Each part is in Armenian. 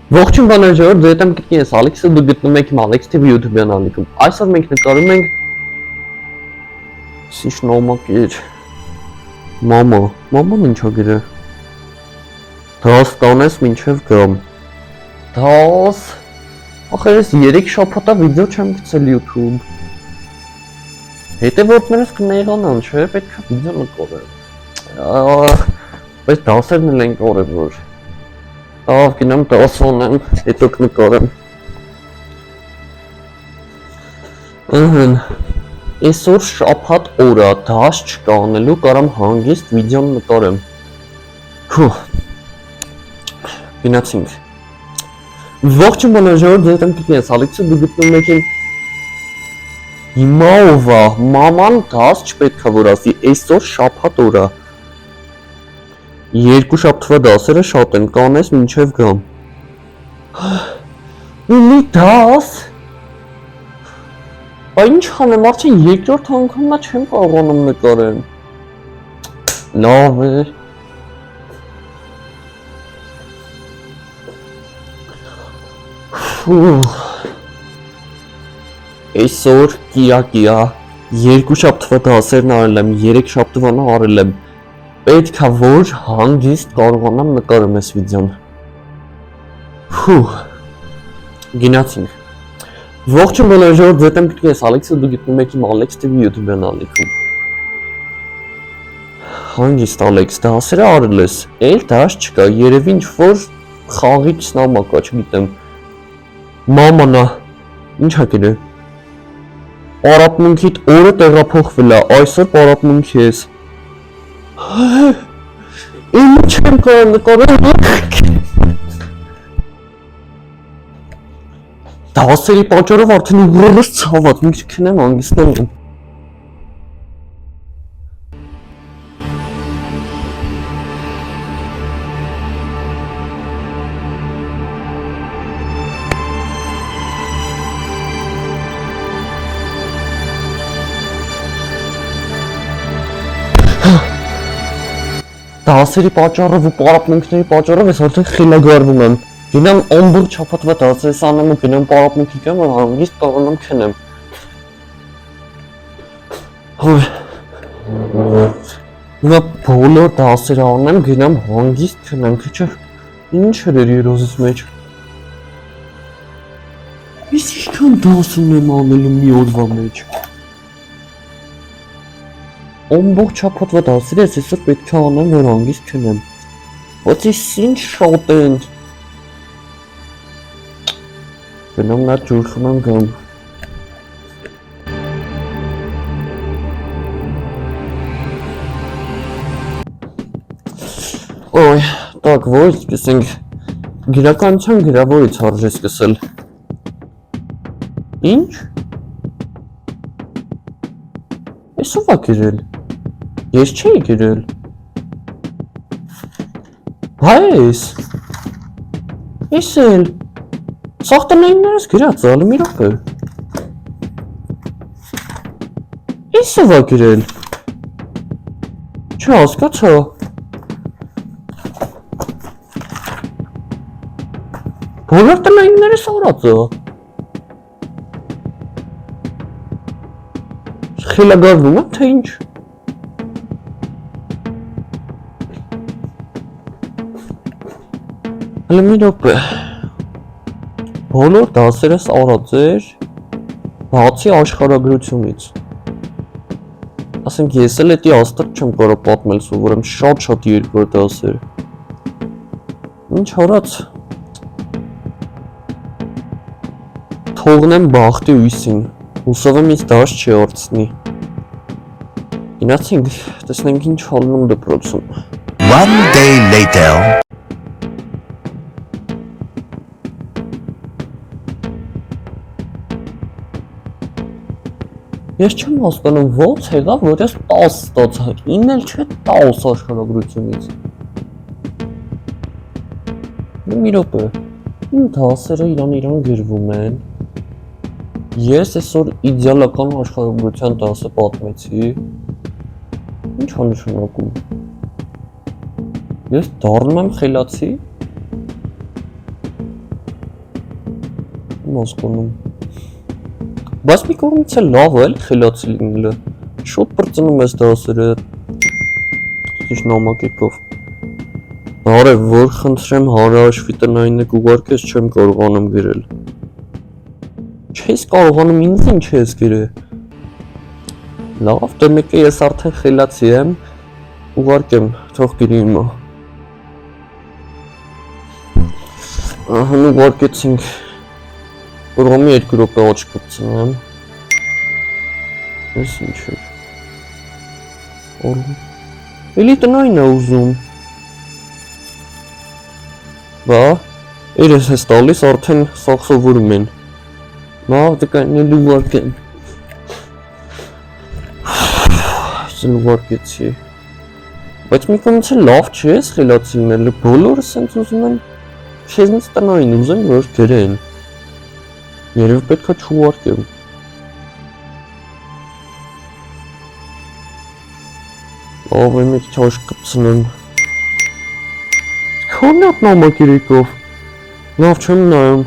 Ողջույն բաներ ժողովուրդ, դե դեմ գտնի ես Ալեքսը, դու գտնում եք իմ Alex TV YouTube ալիքում։ Այսօր մենք նկարում ենք Սիշնոմակիր Մաման ինչա գրե։ Դաս տանես մինչև գամ։ Դաս ախր ես 3 շաբաթա վիդեո չեմ գցել YouTube։ Հետևորդներս կներանան, չէ՞, պետք է վիդեո նկարել։ Բայց դասերն էլ են կարևոր։ Ավ գնամ դասոն եմ, հետո կնկարեմ։ Ըհն, այսօր շաբաթ օր է, դաս չկա անելու, կարամ հանգիստ վիդեո նկարեմ։ Հուհ, գնացինք։ Ողջույն բաներ ժողովուրդ, դե դեմ գտնի ես Ալեքսը, դու գտնում եք իմ Հիմա ով է, մաման դաս չպետք է որ ասի, այսօր շաբաթ օր է։ 2 շաբթվա դասերը շատ են, կանես մինչև գամ։ Ունի դաս։ Բա ինչ անեմ, արդեն երկրորդ անգամն չեմ կարողանում նկարել։ Լավ է։ Այսօր կիա 2 շաբթվա դասերն արել եմ, 3 շաբթվան արել եմ։ Պետք է որ հանգիստ կարողանամ նկարեմ այս վիդեոն։ Հուհ, գնացինք։ Ողջույն բաներ ժողովուրդ, դե դեմ գտնի ես Ալեքսը, դու գտնում եք իմ Alex TV YouTube ալիքում։ Հանգիստ Ալեքս, դասերը արել ես, էլ դաս չկա, երևի ինչ-որ խաղից նամակ է, չգիտեմ։ Մամանա, ինչ ա գրել։ Պարապմունքիդ օրը տեղափոխվել է, այսօր պարապմունքի ես։ Իմ չեմ կարող նկարել։ Դասերի պատճառով արդեն ուղղորս ցաված, մի քնեմ հանգստեմ եմ։ Դասերի պատճառով ու պարապմունքների պատճառով ես արդեն խելագարվում եմ։ Գնամ ամբողջ շաբաթվա դասերս անեմ ու գնամ պարապմունքի գամ ու հանգիստ կարողանամ քնեմ։ Հիմա բոլոր դասերը անեմ, գնամ հանգիստ քնեմ, քիչ ինչ էր երազից մեջ։ Ես ինչքան դաս ունեմ անելու մի օրվա մեջ։ Ամբողջ շաբաթվա դասերը ես այսօր պետք է անեմ, որ հանգիստ քնեմ։ Ո՞ց ես ինչ շատ են։ Գնամ նա ջուր խմեմ գամ։ Ոյ, так, ոյ, սկսենք գրականության գրավորից արժե սկսել։ Ինչ։ Ես ով ա գրել։ Ես չէի գրել։ Հայս։ Ես էլ։ Սաղտնայիններս գրած ալի մի րոպե։ Ես ով ա գրել։ Չհասկացա։ Բոլոր տնայիններս արած է։ Խելագարվում եմ, թե ինչ։ Հələ մի րոպե։ Բոլոր դասերս արած էր բացի աշխարհագրությունից։ Ասենք ես էլ էդի աստղ չեմ կարող պատմել, սովորեմ շատ երկրորդ դասեր։ Ինչ արած։ Թողնեմ բախտի ույսին, հուսով եմ ինձ դաս չի արցնի։ Գնացինք, տեսնենք ինչ հալնում դպրոցում։ One day later. Ես չեմ հասկանում ոնց եղավ, որ ես 10 ստացա, 9 էլ չէ 10 աշխարհագրությունից։ Մի րոպե, իմ դասերը իրան գրվում են։ Ես այսօր իդեալական աշխարհագրության դասը պատմեցի։ Ինչ է նշանակում։ Ես դառնում եմ խելացի։ Մոսկոնում։ Բայց մի կողմից էլ լավ է, խելացի լինելը։ Շուտ բրծնում ես դասերը ճիշտ նամակով։ Բարև, որ խնդրեմ հարաշվի տնային եք ուղարկես չեմ կարողանում գրել։ Չես կարողանում ինձ ինչ ես գրել։ Լավ, դե մեկը ես արդեն խելացի եմ, ուղարկեմ, թող գրի հիմա։ Ահա ուղարկեցինք։ Ուրոմի 2 րոպե աչք կպցնեմ։ Ես ինչ էր։ Էլի տնային է ուզում։ Բա, երես ես տալիս արդեն սաղ սովորում են։ Լավ, դե կանել ուղարկեմ։ Սն ուղարկեցի։ Բայց մի կողմից էլ լավ չէ, ես խելացի լինելը, բոլորը սենց ուզում են քեզնից տնային ուզեն, որ գրեն։ Երևի պետք է չուղարկեմ։ Լավ, մի քիչ աչք կպցնեմ։ Քո՞ն է նամակերիկով։ Լավ չեմ նայում։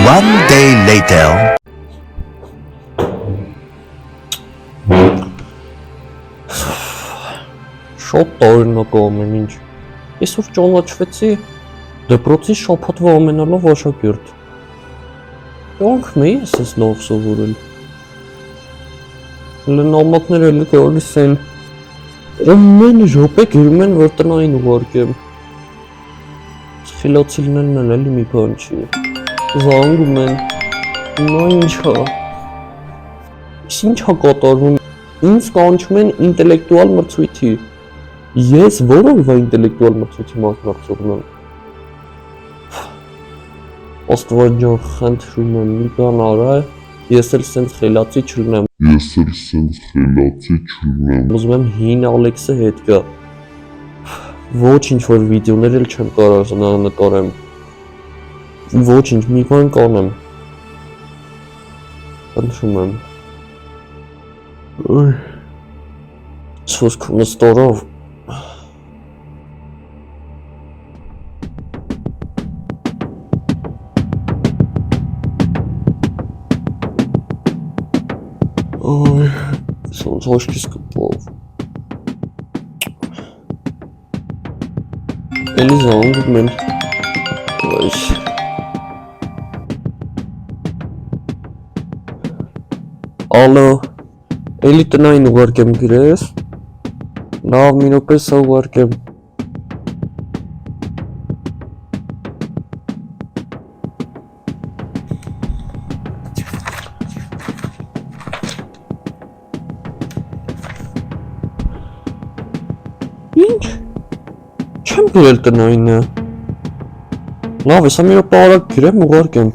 1 day later. Շատ տարօրինակ ամեն ինչ։ Այսօր ճանաչվեցի դպրոցի շաբաթվա ամենալավ աշակերտ։ Ոնք ես ես լավ սովորել։ Նամակները էլի գալիս են։ Ամեն րոպե գրում են, որ տնային ուղարկեմ։ Խելացի լինելն էլ էլի մի բան չի։ Զանգում են։ Նա ինչա։ Ինչ է կատարվում։ Ինձ կանչում են ինտելեկտուալ մրցույթի։ Ես որովհետև ինտելեկտուալ մրցույթի մասնակցում եմ։ Աստված ջան, խնդրում եմ, մի բան արա, ես էլ սենց խելացի չլինեմ։ Ուզում եմ հին Ալեքսը հետ գա։ Ոչինչ որ վիդեոներ էլ չեմ կարող նկարեմ։ Ոչինչ, մի բան կանեմ։ Խնդրում եմ։ Սոսկ նստորով։ Ой, солнышки скупал. Elisa անգում են։ Ой. Ալո, էլի տնային ուղարկեմ գրես։ Լավ, մի րոպե սա ուղարկեմ։ Ինչ? Չեմ գրել տնայինը։ Լավ, հեսա մի րոպե արագ գրեմ ուղարկեմ։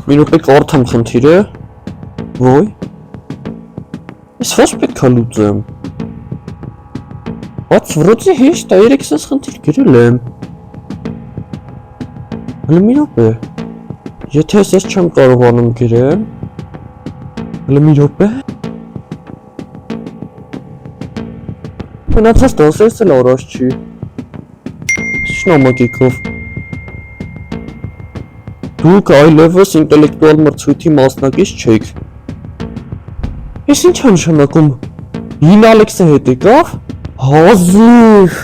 Մի րոպե կարդամ խնդիրը։ Ոյ։ Ես ո՞նց պետք է լուծեմ։ Բայց վրոցի հեշտ է, 3 խնդիր գրել եմ։ Հələ մի րոպե։ Եթե ես չեմ կարողանում գրեմ, հələ մի րոպե։ Մնացած դասերս էլ առաջ չի։ Շնամակիկով։ Դուք այլևս ինտելեկտուալ մրցույթի մասնակից չեք։ Ես ինչ է նշանակում։ Հին Ալեքսը հետ եկավ։ Հազիվ։